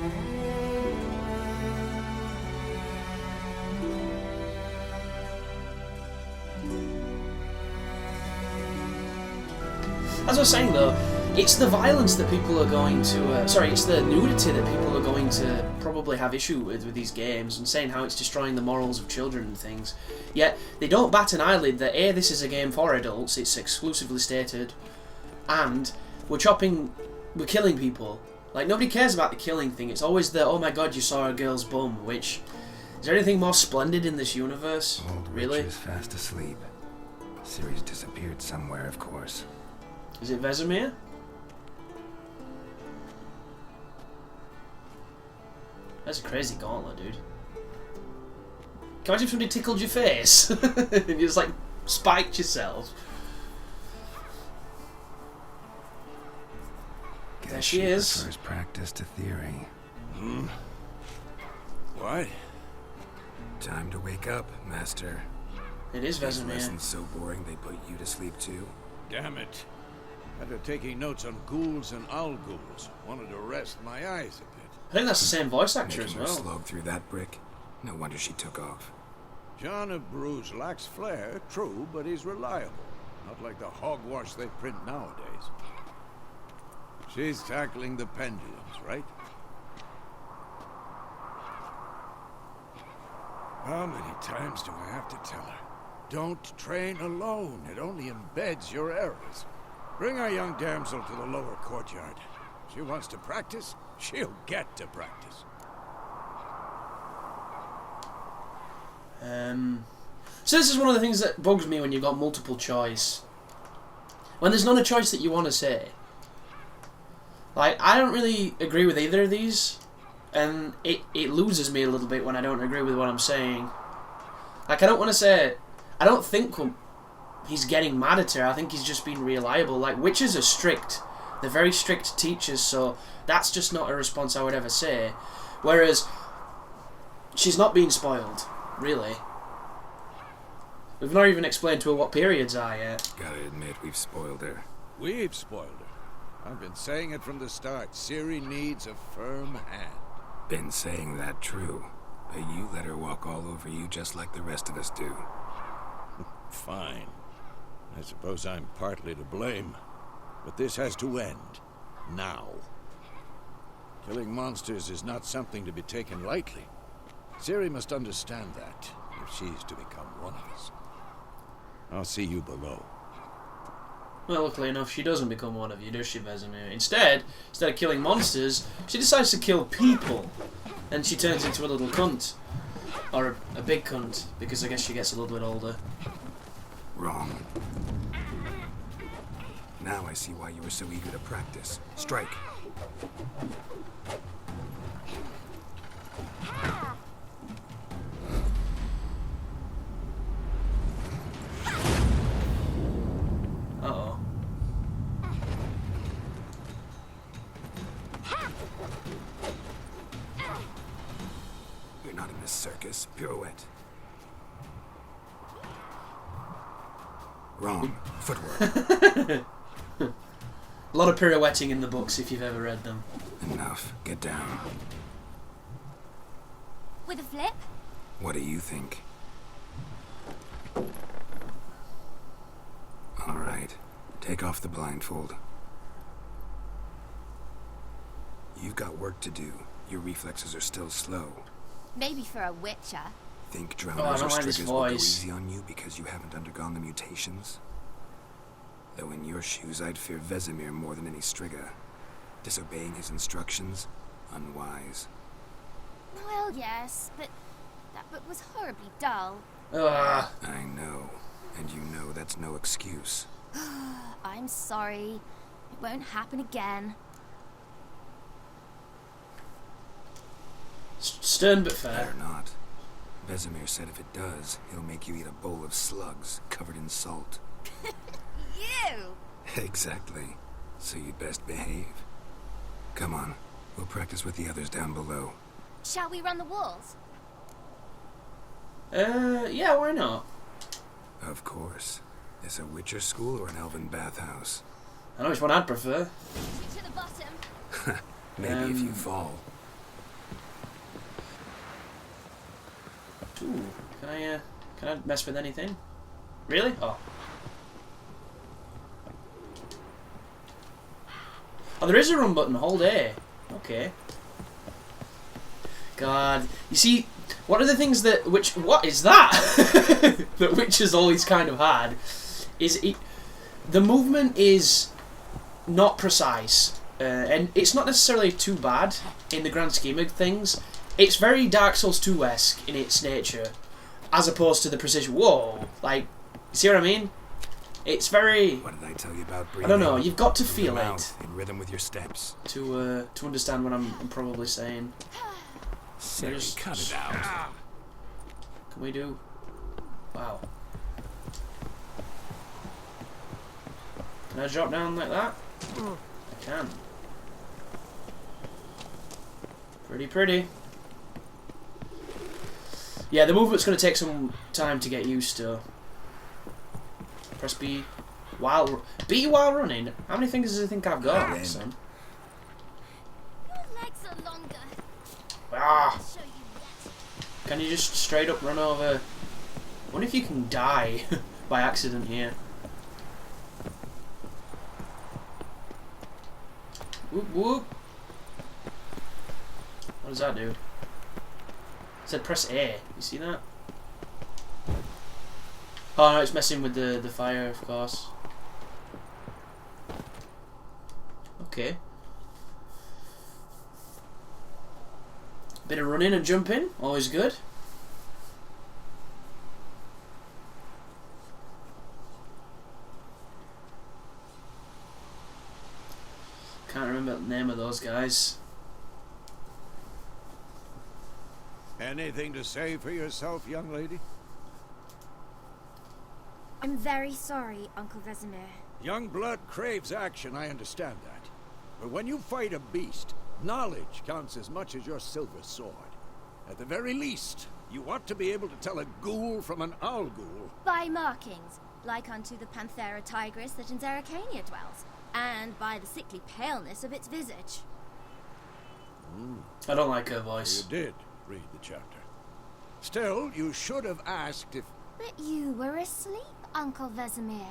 As I was saying though, it's the violence that people are going to... it's the nudity that people are going to probably have issue with these games, and saying how it's destroying the morals of children and things. Yet, they don't bat an eyelid that A, this is a game for adults, it's exclusively stated, and we're killing people. Like, nobody cares about the killing thing, it's always the, oh my god, you saw a girl's bum, which... Is there anything more splendid in this universe? Old really? Rich is fast asleep. Ciri's disappeared somewhere, of course. Is it Vesemir? That's a crazy gauntlet, dude. Can you imagine if somebody tickled your face? And you just, like, spiked yourself. There she is. Prefers practice to theory. What? Time to wake up, Master. It is These Vesemir. lessons so boring they put you to sleep too. Damn it. After taking notes on ghouls and owl ghouls, wanted to rest my eyes a bit. I think that's the same voice actor as Making her well. slog through that brick. No wonder she took off. John of Bruges lacks flair, true, but he's reliable. Not like the hogwash they print nowadays. She's tackling the pendulums, right? How many times do I have to tell her? Don't train alone. It only embeds your errors. Bring our young damsel to the lower courtyard. She wants to practice, she'll get to practice. So this is one of the things that bugs me when you've got multiple choice. When there's not a choice that you want to say. Like, I don't really agree with either of these. And it loses me a little bit when I don't agree with what I'm saying. Like, I don't want to say... I don't think he's getting mad at her. I think he's just being reliable. Like, witches are strict. They're very strict teachers, so that's just not a response I would ever say. Whereas, she's not being spoiled, really. We've not even explained to her what periods are yet. Gotta admit, we've spoiled her. We've spoiled her. I've been saying it from the start. Ciri needs a firm hand. Been saying that true. But you let her walk all over you just like the rest of us do. Fine. I suppose I'm partly to blame. But this has to end. Now. Killing monsters is not something to be taken lightly. Ciri must understand that, if she's to become one of us. I'll see you below. Well, luckily enough, she doesn't become one of you, does she, Vesemir? Instead of killing monsters, she decides to kill people. And she turns into a little cunt. Or a big cunt, because I guess she gets a little bit older. Wrong. Now I see why you were so eager to practice. Strike. Uh-oh. You're not in this circus. Pirouette. Wrong. Footwork. A lot of pirouetting in the books if you've ever read them. Enough. Get down. With a flip? What do you think? All right. Take off the blindfold. You've got work to do. Your reflexes are still slow. Maybe for a witcher. Think Oh, I drowners don't or like this striggers will go voice. easy on you because you haven't undergone the mutations? Though in your shoes, I'd fear Vesemir more than any strigger. Disobeying his instructions? Unwise. Well, yes, but that book was horribly dull. Ugh. I know. And you know that's no excuse. I'm sorry. It won't happen again. Stern but fair. Better not. Vesemir said if it does, he'll make you eat a bowl of slugs covered in salt. You! Exactly. So you'd best behave. Come on. We'll practice with the others down below. Shall we run the walls? Yeah, why not? Of course. Is a Witcher school or an elven bathhouse? I know which one I'd prefer. To the bottom. Maybe if you fall. Ooh, can I mess with anything? Really? Oh. Oh, there is a run button. Hold A. Okay. God, you see, one of the things that what is that? That Witcher's always kind of had is the movement is not precise, and it's not necessarily too bad in the grand scheme of things. It's very Dark Souls 2-esque in its nature, as opposed to the precision. Whoa, like, see what I mean? It's very. What did I tell you about breathing? I don't know. You've got to feel Move it out in rhythm with your steps. to understand what I'm probably saying. Siri, Just- cut it out. Can we do? Wow. Can I drop down like that? I can. Pretty. Yeah, the movement's going to take some time to get used to. Press B while running. How many fingers do you think I've got, Again. son? Your legs are longer. Ah! I'll show you that. Can you just straight up run over? I wonder if you can die by accident here. Whoop whoop. What does that do? It said press A. You see that? Oh no, it's messing with the fire, of course. Okay. Bit of running and jumping, always good. Can't remember the name of those guys. Anything to say for yourself, young lady? I'm very sorry, Uncle Vesemir. Young blood craves action, I understand that. But when you fight a beast, knowledge counts as much as your silver sword. At the very least, you ought to be able to tell a ghoul from an owl ghoul. By markings, like unto the Panthera tigris that in Zeracania dwells, and by the sickly paleness of its visage. I don't like her voice. You did read the chapter. Still, you should have asked if... But you were asleep, Uncle Vesemir.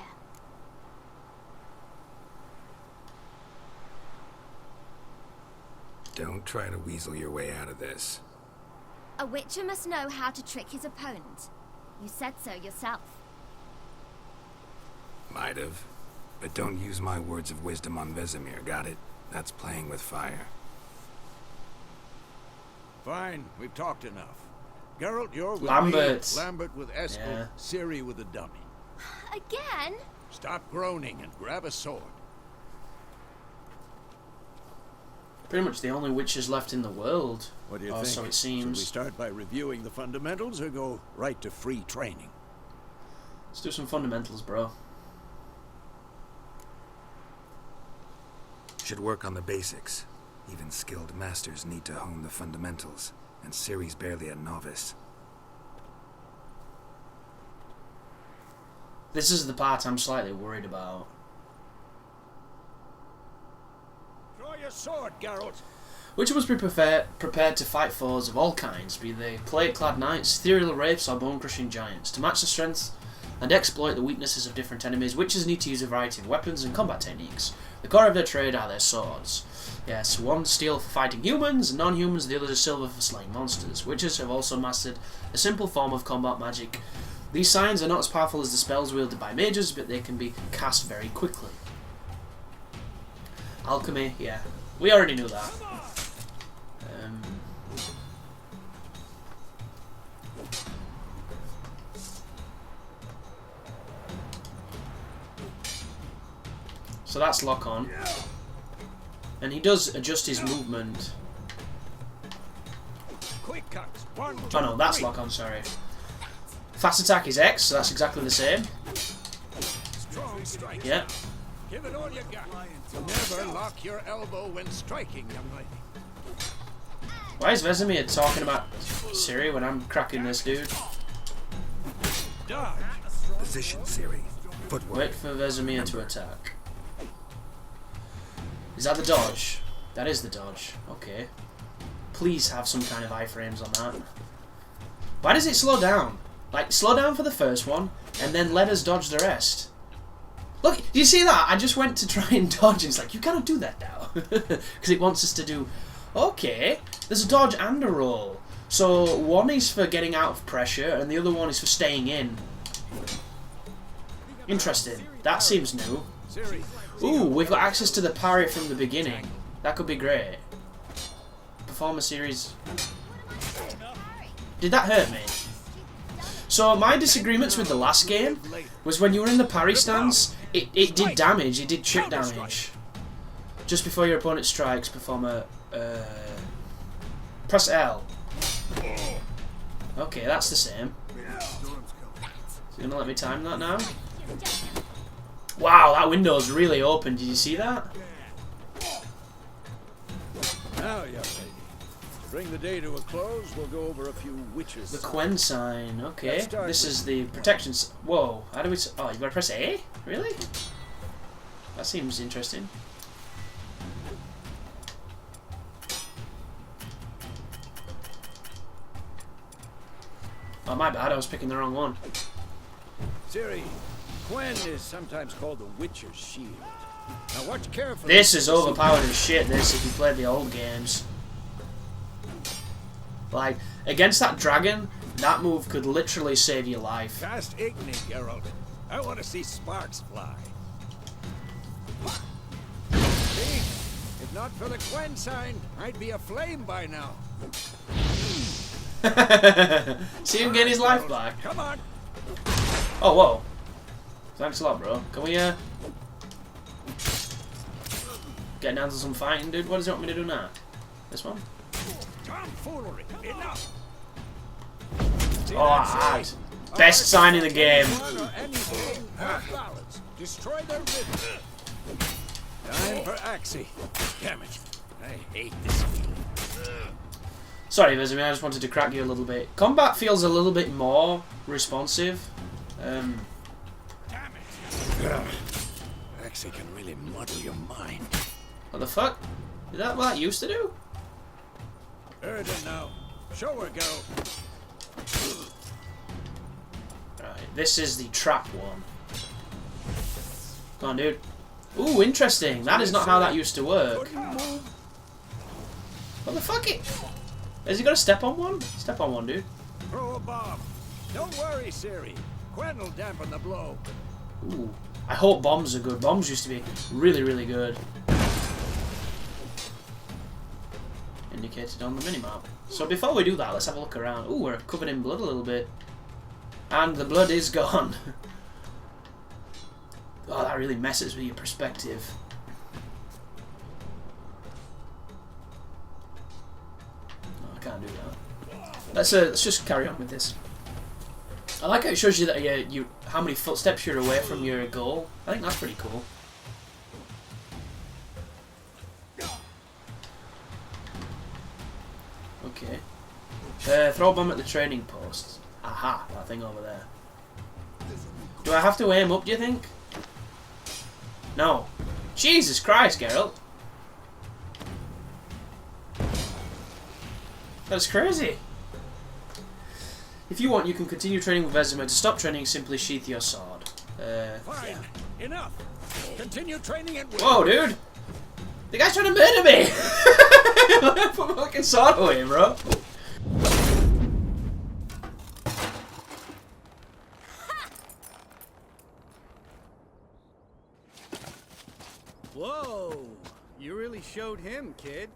Don't try to weasel your way out of this. A witcher must know how to trick his opponent. You said so yourself. Might have. But don't use my words of wisdom on Vesemir, got it? That's playing with fire. Fine, we've talked enough. Geralt, you're with Lambert. me, Lambert with Eskel, Yeah. Ciri with a dummy. Again? Stop groaning and grab a sword. Pretty much the only witches left in the world. What do you Or think? so it Should we seems. start by reviewing the fundamentals or go right to free training? Let's do some fundamentals, bro. Should work on the basics. Even skilled masters need to hone the fundamentals, and Ciri's barely a novice. This is the part I'm slightly worried about. Draw your sword, Geralt. Witcher must be prepared to fight foes of all kinds, be they plate-clad knights, ethereal wraiths, or bone-crushing giants. To match the strengths and exploit the weaknesses of different enemies, witches need to use a variety of weapons and combat techniques. The core of their trade are their swords. Yes, one steel for fighting humans and non-humans, the other is silver for slaying monsters. Witches have also mastered a simple form of combat magic. These signs are not as powerful as the spells wielded by mages, but they can be cast very quickly. Alchemy, yeah. We already knew that. So that's lock on. And he does adjust his movement. Quick cuts. 1, 2, Oh no, that's 3. lock on, sorry. Fast attack is X, so that's exactly the same. Strong strike. Yeah. Give it all you got. Never lock your elbow when striking, young lady. Why is Vesemir talking about Ciri when I'm cracking this dude? Dodge. Position, Ciri. Footwork. Wait for Vesemir to attack. Is that the dodge? That is the dodge. Okay. Please have some kind of iframes on that. Why does it slow down? Like, slow down for the first one, and then let us dodge the rest. Look, do you see that? I just went to try and dodge, and it's like, you cannot do that now. Because it wants us to do... Okay, there's a dodge and a roll. So, one is for getting out of pressure, and the other one is for staying in. Interesting. That seems new. Ooh, we've got access to the parry from the beginning. That could be great. Perform a series... Did that hurt me? So my disagreements with the last game was when you were in the parry stance, it did damage, it did chip damage. Just before your opponent strikes, perform a... press L. Okay, that's the same. So you're gonna let me time that now? Wow, that window's really open, did you see that? Now, young lady. To bring the day to a close, we'll go over a few witches. The Quen sign, okay. This is the protection... Whoa, how do we... Oh, you gotta press A? Really? That seems interesting. Oh, my bad, I was picking the wrong one. Ciri, Quen is sometimes called the Witcher's Shield. Now watch carefully. This is overpowered as shit, this, if you played the old games. Like, against that dragon, that move could literally save your life. Cast Igni, Geralt. I want to see sparks fly. See? If not for the Quen sign, I'd be aflame by now. See him get his life back. Come on. Oh, whoa. Thanks a lot, bro. Can we, get down to some fighting, dude? What does he want me to do now? This one? Tomfoolery. Enough. Oh, best sign in the game. Destroy their rhythm. Time for Axie. Damn it. I hate this feeling. Sorry, Vesemir, I just wanted to crack you a little bit. Combat feels a little bit more responsive. Damn it. Axie can really muddle your mind. What the fuck? Is that what that used to do? Heard it now. Show her, go. Right, this is the trap one. Come on, dude. Ooh, interesting. That is not how that used to work. What the fuck? Has he got to step on one? Step on one, dude. Throw a bomb. Don't worry, Ciri. Quen will dampen the blow. Ooh. I hope bombs are good. Bombs used to be really, really good. Indicated on the minimap. So before we do that, let's have a look around. Ooh, we're covered in blood a little bit. And the blood is gone. Oh, that really messes with your perspective. Oh, I can't do that. Let's just carry on with this. I like how it shows you that how many footsteps you're away from your goal. I think that's pretty cool. Okay. Throw a bomb at the training post. Aha, that thing over there. Do I have to aim up, do you think? No. Jesus Christ, Geralt. That's crazy. If you want, you can continue training with Vesemir. To stop training, simply sheath your sword. Fine. Yeah. Enough. Continue training and win. Whoa, dude! The guy's trying to murder me! Put my fucking sword away, bro. Whoa! You really showed him, kid.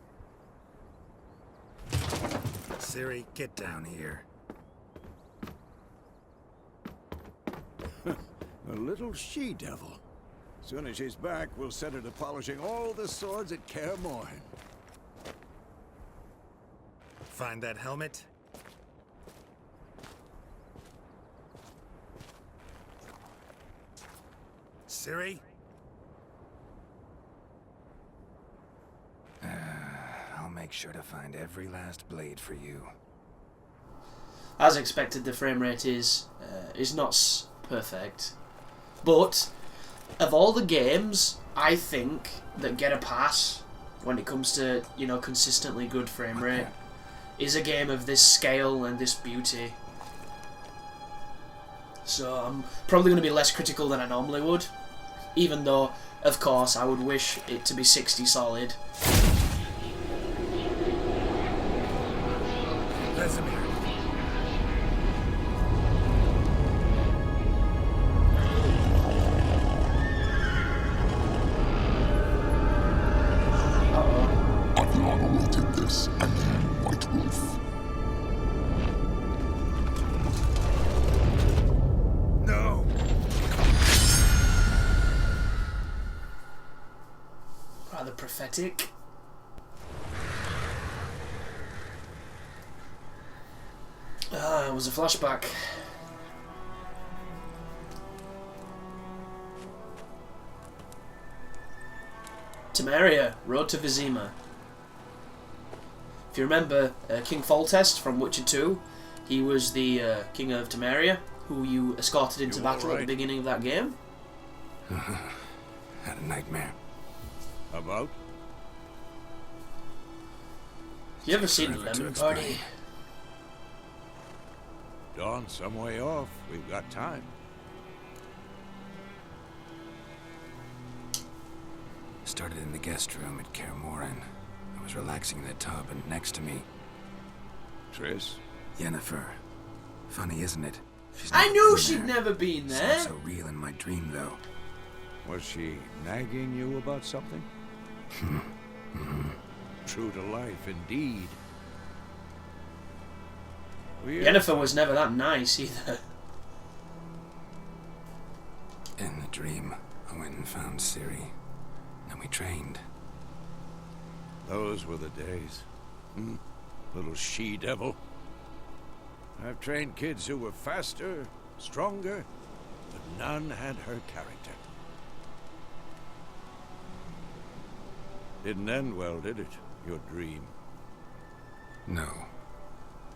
Ciri, get down here. A little she-devil. Soon as she's back, we'll set her to polishing all the swords at Kaer Morhen. Find that helmet? Ciri? I'll make sure to find every last blade for you. As expected, the frame rate is not perfect, but of all the games, I think that get a pass when it comes to consistently good frame rate is a game of this scale and this beauty. So I'm probably going to be less critical than I normally would. Even though, of course, I would wish it to be 60 solid. Vesemir. Adriana will take this, and then White Wolf. No! Rather prophetic. It was a flashback. Temeria, Road to Vizima. If you remember King Foltest from Witcher 2, he was the King of Temeria, who you escorted into battle at the beginning of that game. Had a nightmare. About? You ever seen Forever to Lemon explain. Party? Dawn's some way off. We've got time. Started in the guest room at Kaer Morhen. I was relaxing in the tub, and next to me, Triss? Yennefer. Funny, isn't it? She's I never knew been she'd there. never been there. Seemed so real in my dream, though. Was she nagging you about something? True to life, indeed. Weird. Yennefer was never that nice either. In the dream, I went and found Ciri. And we trained. Those were the days. Little she-devil. I've trained kids who were faster, stronger, but none had her character. Didn't end well, did it? Your dream. No.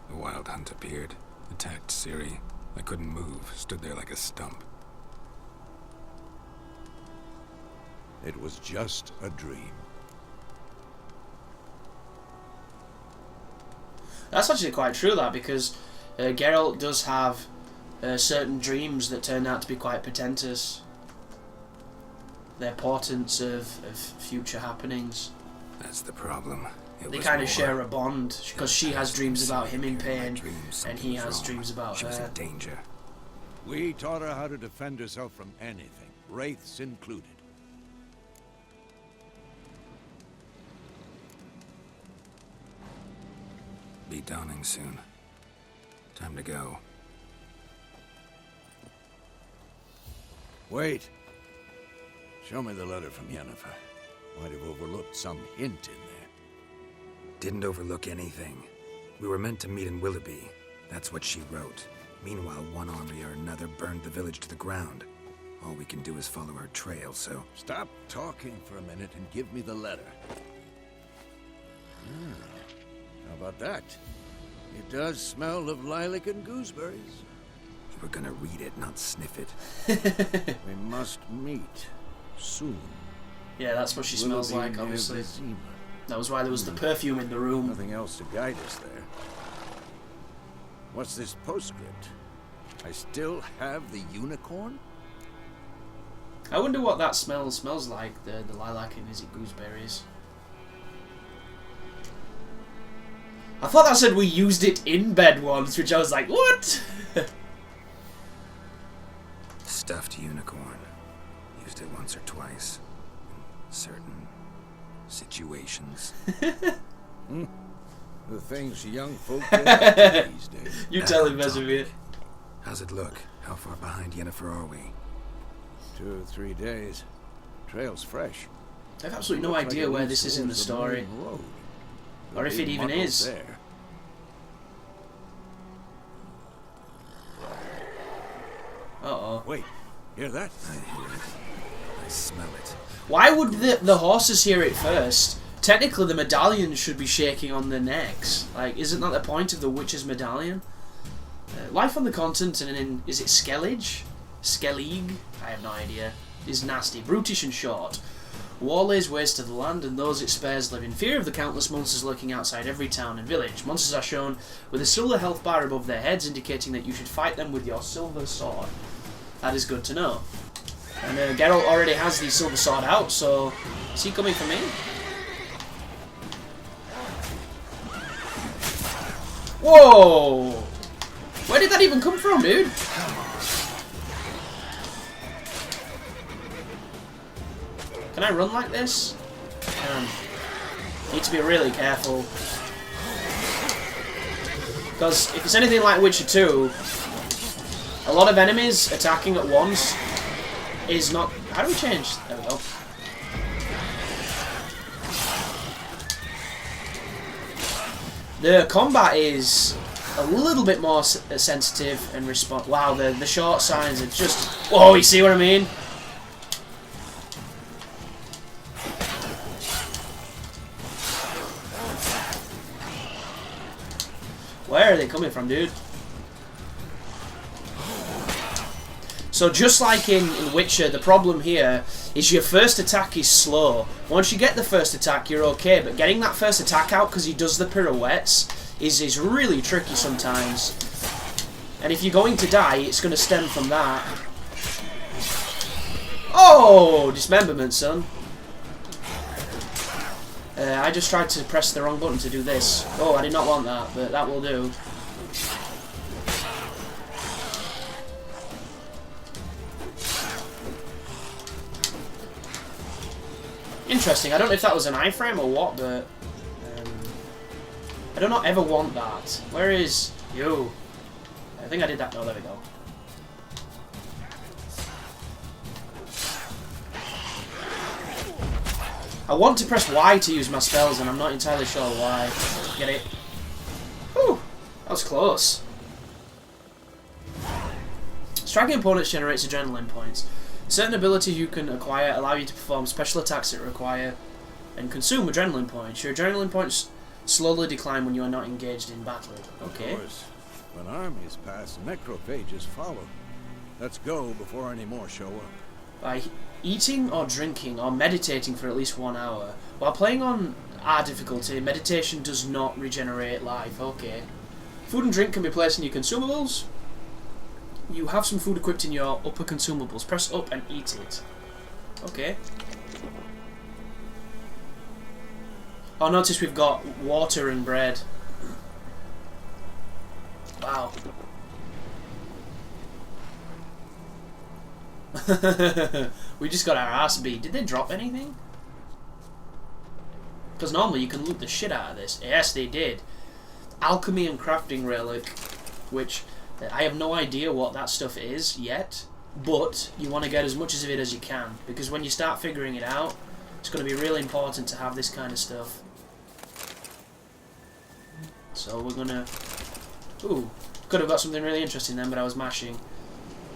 The Wild Hunt appeared, attacked Ciri. I couldn't move, stood there like a stump. It was just a dream. That's actually quite true, that, because Geralt does have certain dreams that turn out to be quite portentous. They're portents of future happenings. That's the problem. They kind of share a bond, because she has dreams about him in pain, and he has dreams about She was her. in danger. We taught her how to defend herself from anything, wraiths included. Be dawning soon. Time to go. Wait. Show me the letter from Yennefer. Might have overlooked some hint in there. Didn't overlook anything. We were meant to meet in Willoughby. That's what she wrote. Meanwhile, one army or another burned the village to the ground. All we can do is follow her trail, so... Stop talking for a minute and give me the letter. How about that? It does smell of lilac and gooseberries. You were gonna read it, not sniff it. We must meet soon. Yeah, that's what she smells Willoughby like, near obviously. Vizima. That was why there was the perfume in the room. Nothing else to guide us there. What's this postscript? I still have the unicorn? I wonder what that smells like, the lilac and is it gooseberries? I thought that said we used it in bed once, which I was like, what? Stuffed unicorn. Used it once or twice. In certain situations. The things young folk get these days. You tell him, Vesemir. How's it look? How far behind Yennefer are we? 2 or 3 days. Trail's fresh. I have absolutely no Looks like idea it where leads this is in the towards story. main road. Or if it even Muddled is. There. Uh-oh. Wait, hear that? I hear it. I smell it. Why would the horses hear it first? Technically, the medallions should be shaking on their necks. Like, isn't that the point of the witch's medallion? Life on the continent and in... Is it Skellige? Skellige? I have no idea. Is nasty. Brutish and short. War lays waste to the land, and those it spares live in fear of the countless monsters lurking outside every town and village. Monsters are shown with a silver health bar above their heads, indicating that you should fight them with your silver sword. That is good to know. And Geralt already has the silver sword out, so is he coming for me? Whoa! Where did that even come from, dude? Can I run like this? Need to be really careful. Because if it's anything like Witcher 2, a lot of enemies attacking at once is not... How do we change? There we go. The combat is a little bit more sensitive and respond. Wow, the short signs are just... Whoa, you see what I mean? Where are they coming from, dude? So just like in Witcher, the problem here is your first attack is slow. Once you get the first attack, you're okay, but getting that first attack out because he does the pirouettes is really tricky sometimes. And if you're going to die, it's going to stem from that. Oh! Dismemberment, son. I just tried to press the wrong button to do this. Oh, I did not want that, but that will do. Interesting. I don't know if that was an iframe or what, but I do not ever want that. Where is you? I think I did that. No, there we go. I want to press Y to use my spells, and I'm not entirely sure why. Get it? Whew! That was close. Striking opponents generates adrenaline points. Certain abilities you can acquire allow you to perform special attacks that require and consume adrenaline points. Your adrenaline points slowly decline when you are not engaged in battle. Okay. Of course, when armies pass, necrophages follow. Let's go before any more show up. By eating or drinking or meditating for at least 1 hour. While playing on R difficulty, meditation does not regenerate life. Okay. Food and drink can be placed in your consumables. You have some food equipped in your upper consumables. Press up and eat it. Okay. Oh, notice we've got water and bread. Wow. We just got our ass beat. Did they drop anything? Because normally you can loot the shit out of this. Yes, they did. Alchemy and crafting relic, which I have no idea what that stuff is yet, but you want to get as much of it as you can, because when you start figuring it out, it's going to be really important to have this kind of stuff. So we're going to... Ooh, could have got something really interesting then, but I was mashing.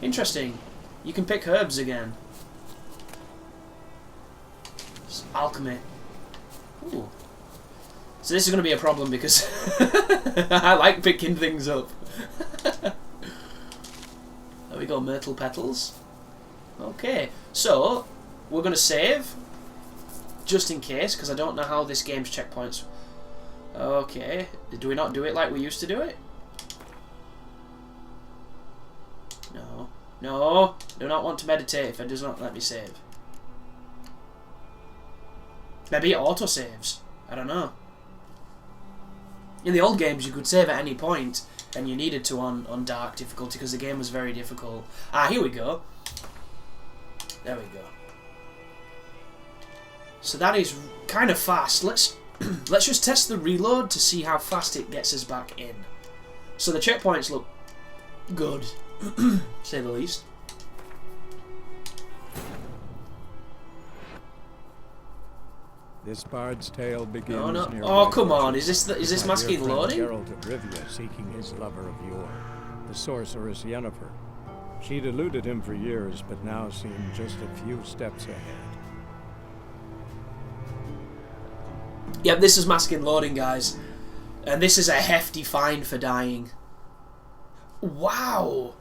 Interesting. You can pick herbs again. It's alchemy. Ooh. So this is going to be a problem because I like picking things up. There we go, myrtle petals. Okay, so we're going to save just in case, because I don't know how this game's checkpoints. Okay, do we not do it like we used to do it? No. No, do not want to meditate if it does not let me save. Maybe it auto-saves. I don't know. In the old games you could save at any point, and you needed to on dark difficulty because the game was very difficult. Ah, here we go. There we go. So that is kind of fast. Let's just test the reload to see how fast it gets us back in. So the checkpoints look good, to say the least. This bard's tale begins. Oh no! Near Oh come White on! Is this my masking dear friend loading? Geralt of Rivia seeking his lover of yore, the sorceress Yennefer. She'd eluded him for years, but now seemed just a few steps ahead. Yep, this is masking loading, guys, and this is a hefty fine for dying. Wow!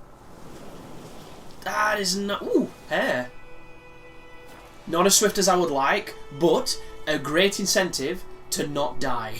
That is not. Ooh, hair. Not as swift as I would like, but a great incentive to not die.